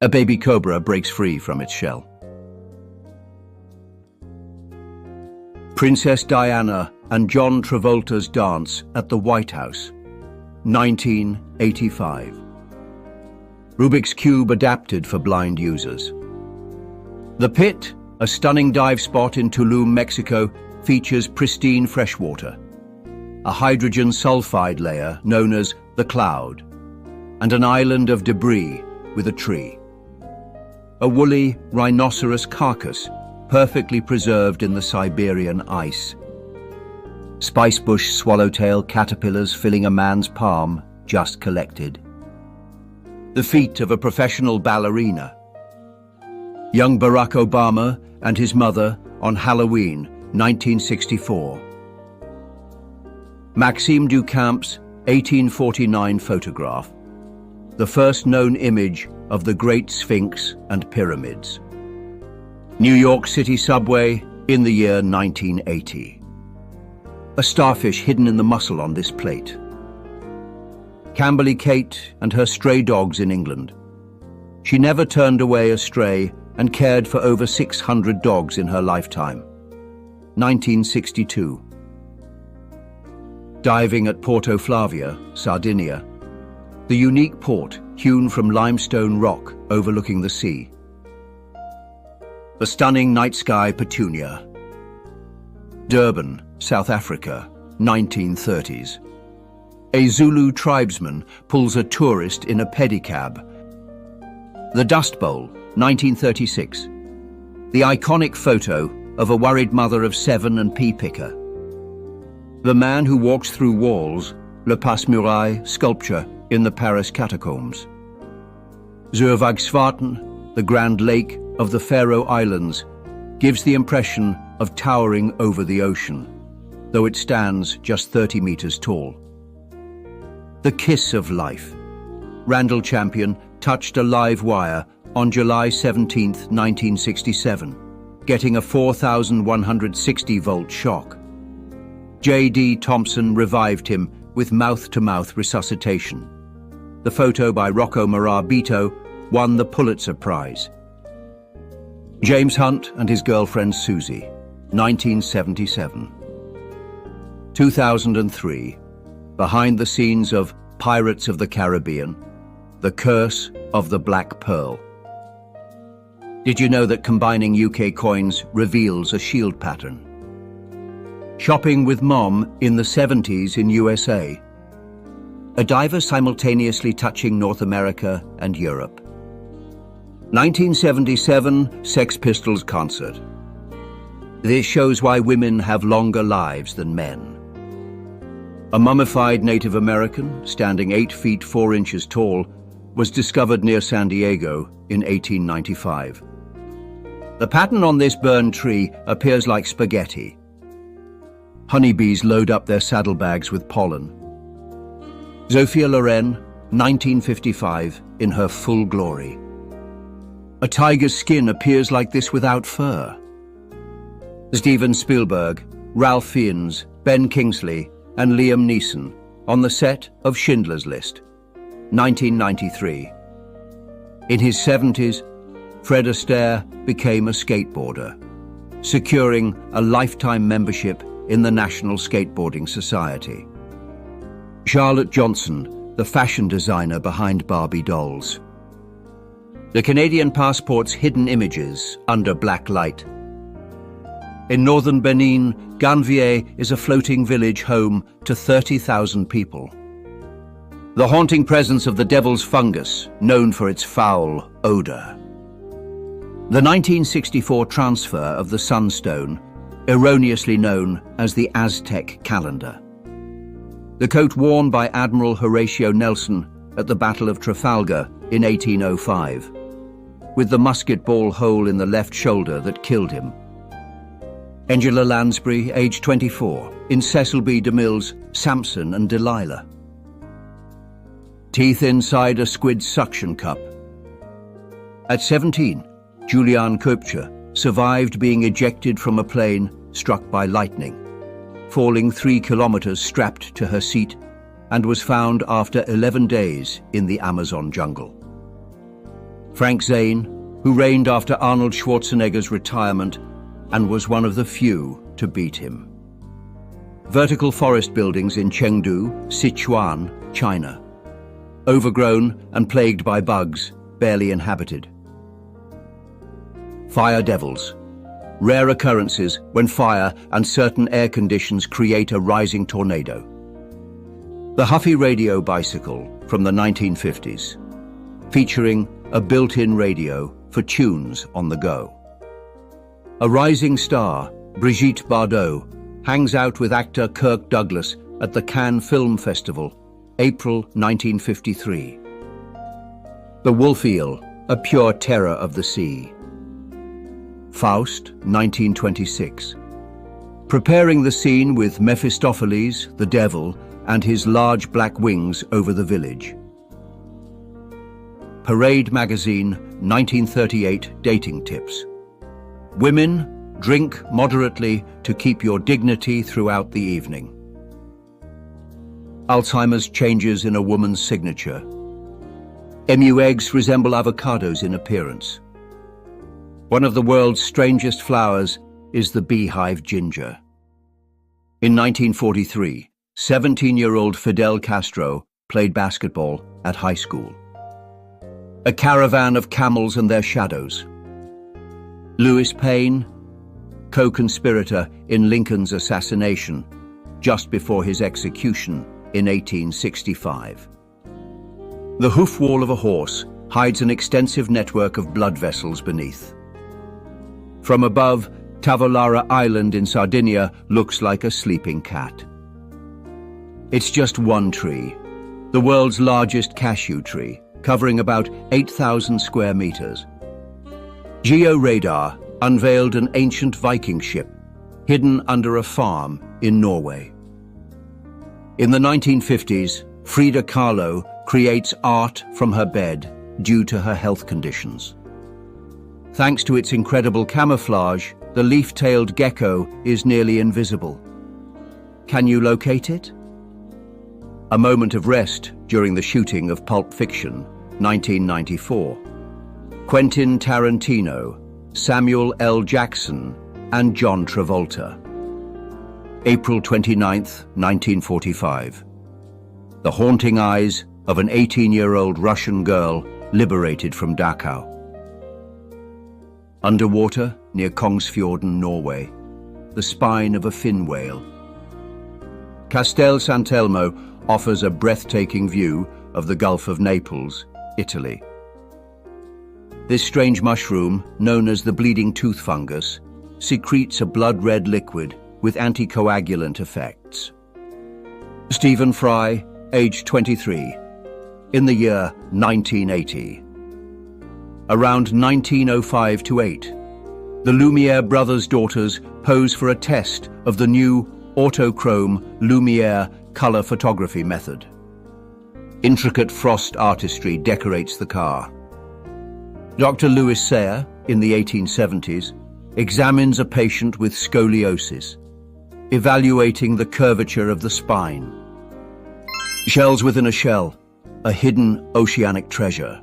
A baby cobra breaks free from its shell. Princess Diana and John Travolta's dance at the White House, 1985. Rubik's Cube adapted for blind users. The Pit, a stunning dive spot in Tulum, Mexico, features pristine freshwater, a hydrogen sulfide layer known as the Cloud, and an island of debris with a tree. A woolly rhinoceros carcass perfectly preserved in the Siberian ice. Spicebush swallowtail caterpillars filling a man's palm just collected. The feet of a professional ballerina. Young Barack Obama and his mother on Halloween, 1964. Maxime Duchamp's 1849 photograph, the first known image of the Great Sphinx and pyramids. New York City subway in the year 1980. A starfish hidden in the mussel on this plate. Camberley Kate and her stray dogs in England. She never turned away a stray and cared for over 600 dogs in her lifetime. 1962. Diving at Porto Flavia, Sardinia. The unique port hewn from limestone rock overlooking the sea. The stunning night sky Petunia. Durban, South Africa, 1930s. A Zulu tribesman pulls a tourist in a pedicab. The Dust Bowl, 1936. The iconic photo of a worried mother of 7 and pea picker. The man who walks through walls, le passe-muraille sculpture in the Paris catacombs. Zurvagsvaten, the Grand Lake of the Faroe Islands, gives the impression of towering over the ocean, though it stands just 30 meters tall. The Kiss of Life. Randall Champion touched a live wire on July 17, 1967, getting a 4,160-volt shock. J.D. Thompson revived him with mouth-to-mouth resuscitation. The photo by Rocco Marabito won the Pulitzer Prize. James Hunt and his girlfriend Susie, 1977. 2003. Behind the scenes of Pirates of the Caribbean, The Curse of the Black Pearl. Did you know that combining UK coins reveals a shield pattern? Shopping with Mom in the 70s in USA. A diver simultaneously touching North America and Europe. 1977 Sex Pistols concert. This shows why women have longer lives than men. A mummified Native American, standing 8 feet 4 inches tall, was discovered near San Diego in 1895. The pattern on this burned tree appears like spaghetti. Honeybees load up their saddlebags with pollen. Sophia Loren, 1955, in her full glory. A tiger's skin appears like this without fur. Steven Spielberg, Ralph Fiennes, Ben Kingsley, and Liam Neeson on the set of Schindler's List, 1993. In his 70s, Fred Astaire became a skateboarder, securing a lifetime membership in the National Skateboarding Society. Charlotte Johnson, the fashion designer behind Barbie dolls. The Canadian passport's hidden images under black light. In northern Benin, Ganvier is a floating village home to 30,000 people. The haunting presence of the devil's fungus, known for its foul odor. The 1964 transfer of the sunstone, erroneously known as the Aztec calendar. The coat worn by Admiral Horatio Nelson at the Battle of Trafalgar in 1805, with the musket ball hole in the left shoulder that killed him. Angela Lansbury, age 24, in Cecil B. DeMille's Samson and Delilah. Teeth inside a squid suction cup. At 17, Julianne Koepcher survived being ejected from a plane struck by lightning, falling 3 kilometers strapped to her seat, and was found after 11 days in the Amazon jungle. Frank Zane, who reigned after Arnold Schwarzenegger's retirement and was one of the few to beat him. Vertical forest buildings in Chengdu, Sichuan, China. Overgrown and plagued by bugs, barely inhabited. Fire devils. Rare occurrences when fire and certain air conditions create a rising tornado. The Huffy radio bicycle from the 1950s, featuring a built-in radio for tunes on the go. A rising star, Brigitte Bardot, hangs out with actor Kirk Douglas at the Cannes Film Festival, April 1953. The wolf eel, a pure terror of the sea. Faust, 1926. Preparing the scene with Mephistopheles, the devil, and his large black wings over the village. Parade magazine, 1938, dating tips. Women, drink moderately to keep your dignity throughout the evening. Alzheimer's changes in a woman's signature. Emu eggs resemble avocados in appearance. One of the world's strangest flowers is the beehive ginger. In 1943, 17-year-old Fidel Castro played basketball at high school. A caravan of camels and their shadows. Louis Payne, co-conspirator in Lincoln's assassination, just before his execution in 1865. The hoof wall of a horse hides an extensive network of blood vessels beneath. From above, Tavolara Island in Sardinia looks like a sleeping cat. It's just one tree, the world's largest cashew tree, covering about 8,000 square meters. Georadar unveiled an ancient Viking ship hidden under a farm in Norway. In the 1950s, Frida Kahlo creates art from her bed due to her health conditions. Thanks to its incredible camouflage, the leaf-tailed gecko is nearly invisible. Can you locate it? A moment of rest during the shooting of Pulp Fiction, 1994. Quentin Tarantino, Samuel L. Jackson, and John Travolta. April 29, 1945. The haunting eyes of an 18-year-old Russian girl liberated from Dachau. Underwater, near Kongsfjorden, Norway, the spine of a fin whale. Castel Sant'Elmo offers a breathtaking view of the Gulf of Naples, Italy. This strange mushroom, known as the bleeding tooth fungus, secretes a blood-red liquid with anticoagulant effects. Stephen Fry, age 23, in the year 1980. Around 1905 to 8, the Lumiere brothers' daughters pose for a test of the new autochrome Lumiere color photography method. Intricate frost artistry decorates the car. Dr. Louis Sayre, in the 1870s, examines a patient with scoliosis, evaluating the curvature of the spine. Shells within a shell, a hidden oceanic treasure.